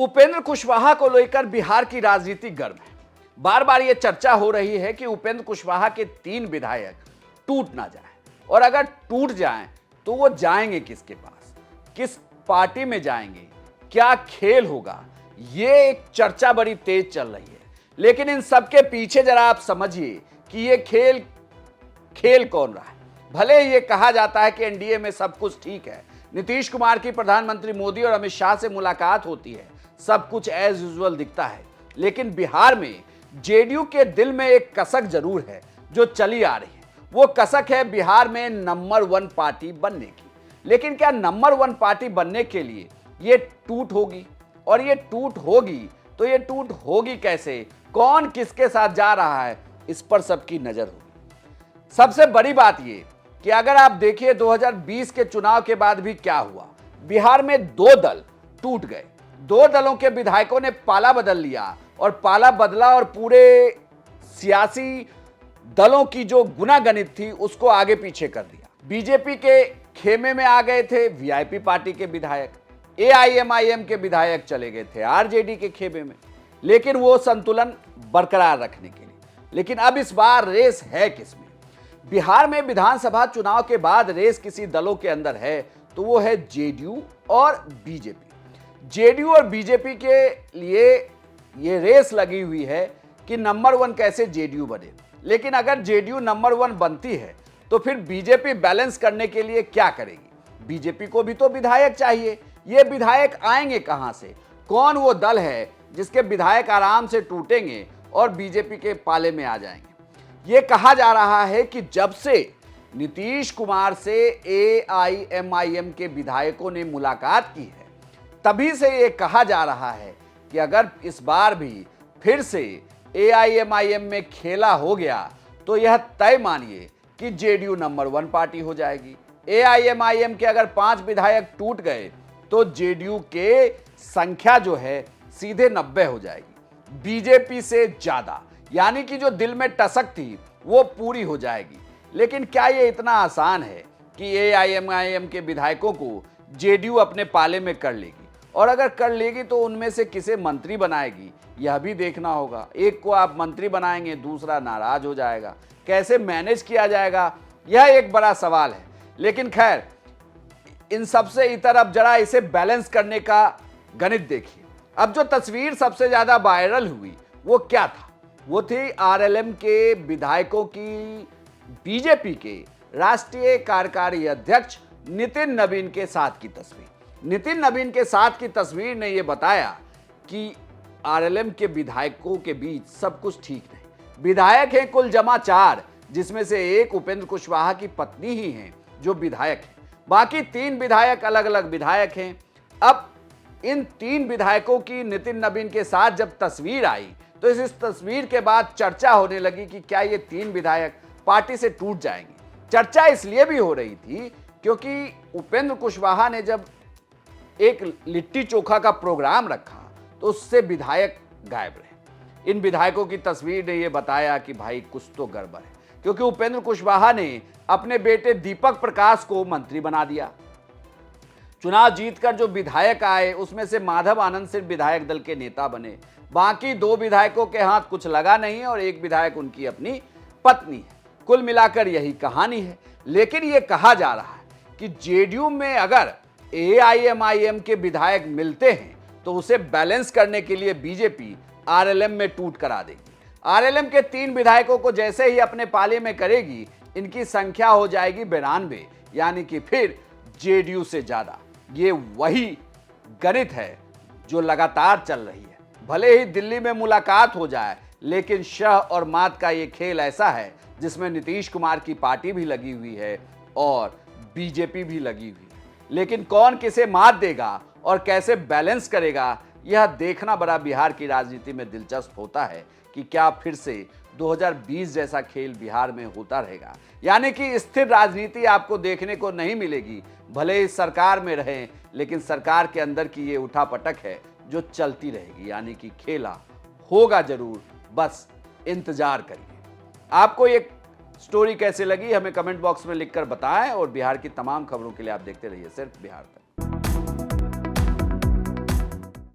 उपेंद्र कुशवाहा को लेकर बिहार की राजनीति गर्म है। बार बार यह चर्चा हो रही है कि उपेंद्र कुशवाहा के 3 विधायक टूट ना जाएं, और अगर टूट जाएं तो वो जाएंगे किसके पास, किस पार्टी में जाएंगे, क्या खेल होगा, ये एक चर्चा बड़ी तेज चल रही है। लेकिन इन सबके पीछे जरा आप समझिए कि ये खेल कौन रहा है। भले ही ये कहा जाता है कि एनडीए में सब कुछ ठीक है, नीतीश कुमार की प्रधानमंत्री मोदी और अमित शाह से मुलाकात होती है, सब कुछ एज यूजुअल दिखता है, लेकिन बिहार में जेडीयू के दिल में एक कसक जरूर है जो चली आ रही है। वो कसक है बिहार में नंबर 1 पार्टी बनने की। लेकिन क्या नंबर 1 पार्टी बनने के लिए ये टूट होगी, और ये टूट होगी तो ये टूट होगी कैसे, कौन किसके साथ जा रहा है, इस पर सबकी नजर होगी। सबसे बड़ी बात ये कि अगर आप देखिए 2020 के चुनाव के बाद भी क्या हुआ, बिहार में 2 दल टूट गए। 2 दलों के विधायकों ने पाला बदल लिया, और पाला बदला और पूरे सियासी दलों की जो गुनागणित थी उसको आगे पीछे कर दिया। बीजेपी के खेमे में आ गए थे वीआईपी पार्टी के विधायक, एआईएमआईएम के विधायक चले गए थे आरजेडी के खेमे में, लेकिन वो संतुलन बरकरार रखने के लिए। लेकिन अब इस बार रेस है किसमें? बिहार में विधानसभा चुनाव के बाद रेस किसी दलों के अंदर है तो वो है जेडीयू और बीजेपी। जेडीयू और बीजेपी के लिए ये रेस लगी हुई है कि नंबर 1 कैसे जेडीयू बने। लेकिन अगर जेडीयू नंबर 1 बनती है तो फिर बीजेपी बैलेंस करने के लिए क्या करेगी? बीजेपी को भी तो विधायक चाहिए। ये विधायक आएंगे कहां से? कौन वो दल है जिसके विधायक आराम से टूटेंगे और बीजेपी के पाले में आ जाएंगे? ये कहा जा रहा है कि जब से नीतीश कुमार से एआईएमआईएम के विधायकों ने मुलाकात की है, तभी से ये कहा जा रहा है कि अगर इस बार भी फिर से एआईएमआईएम में खेला हो गया तो यह तय मानिए कि जेडीयू नंबर 1 पार्टी हो जाएगी। एआईएमआईएम के अगर 5 विधायक टूट गए तो जेडीयू के संख्या जो है सीधे 90 हो जाएगी, बीजेपी से ज्यादा। यानी कि जो दिल में टसक थी वो पूरी हो जाएगी। लेकिन क्या ये इतना आसान है कि एआईएमआईएम के विधायकों को जेडीयू अपने पाले में कर लेगी? और अगर कर लेगी तो उनमें से किसे मंत्री बनाएगी, यह भी देखना होगा। एक को आप मंत्री बनाएंगे, दूसरा नाराज हो जाएगा, कैसे मैनेज किया जाएगा, यह एक बड़ा सवाल है। लेकिन खैर, इन सबसे इतर अब जरा इसे बैलेंस करने का गणित देखिए। अब जो तस्वीर सबसे ज्यादा वायरल हुई वो क्या था? वो थी आरएलएम के विधायकों की बीजेपी के राष्ट्रीय कार्यकारी अध्यक्ष नितिन नवीन के साथ की तस्वीर। नितिन नवीन के साथ की तस्वीर ने यह बताया कि आरएलएम के विधायकों के बीच सब कुछ ठीक नहीं। विधायक हैं कुल जमा 4, जिसमें से एक उपेंद्र कुशवाहा की पत्नी ही हैं जो विधायक हैं, बाकी 3 विधायक अलग अलग विधायक हैं। अब इन 3 विधायकों की नितिन नवीन के साथ जब तस्वीर आई तो इस तस्वीर के बाद चर्चा होने लगी कि क्या ये 3 विधायक पार्टी से टूट जाएंगे। चर्चा इसलिए भी हो रही थी क्योंकि उपेंद्र कुशवाहा ने जब एक लिट्टी चोखा का प्रोग्राम रखा तो उससे विधायक गायब रहे। इन विधायकों की तस्वीर ने यह बताया कि भाई कुछ तो गड़बड़ है, क्योंकि उपेंद्र कुशवाहा ने अपने बेटे दीपक प्रकाश को मंत्री बना दिया। चुनाव जीतकर जो विधायक आए उसमें से माधव आनंद सिर्फ विधायक दल के नेता बने, बाकी 2 विधायकों के हाथ कुछ लगा नहीं, और एक विधायक उनकी अपनी पत्नी है। कुल मिलाकर यही कहानी है। लेकिन यह कहा जा रहा है कि जेडीयू में अगर एआईएमआईएम के विधायक मिलते हैं तो उसे बैलेंस करने के लिए बीजेपी आरएलएम में टूट करा देगी। आरएलएम के 3 विधायकों को जैसे ही अपने पाले में करेगी, इनकी संख्या हो जाएगी 92, यानी कि फिर जेडीयू से ज्यादा। ये वही गणित है जो लगातार चल रही है। भले ही दिल्ली में मुलाकात हो जाए, लेकिन शह और मात का ये खेल ऐसा है जिसमें नीतीश कुमार की पार्टी भी लगी हुई है और बीजेपी भी लगी हुई है। लेकिन कौन किसे मात देगा और कैसे बैलेंस करेगा, यह देखना बड़ा बिहार की राजनीति में दिलचस्प होता है कि क्या फिर से 2020 जैसा खेल बिहार में होता रहेगा। यानी कि स्थिर राजनीति आपको देखने को नहीं मिलेगी। भले ही सरकार में रहें, लेकिन सरकार के अंदर की ये उठापटक है जो चलती रहेगी। यानी कि खेला होगा जरूर, बस इंतजार करिए। आपको ये स्टोरी कैसे लगी हमें कमेंट बॉक्स में लिखकर बताएं, और बिहार की तमाम खबरों के लिए आप देखते रहिए सिर्फ बिहार तक।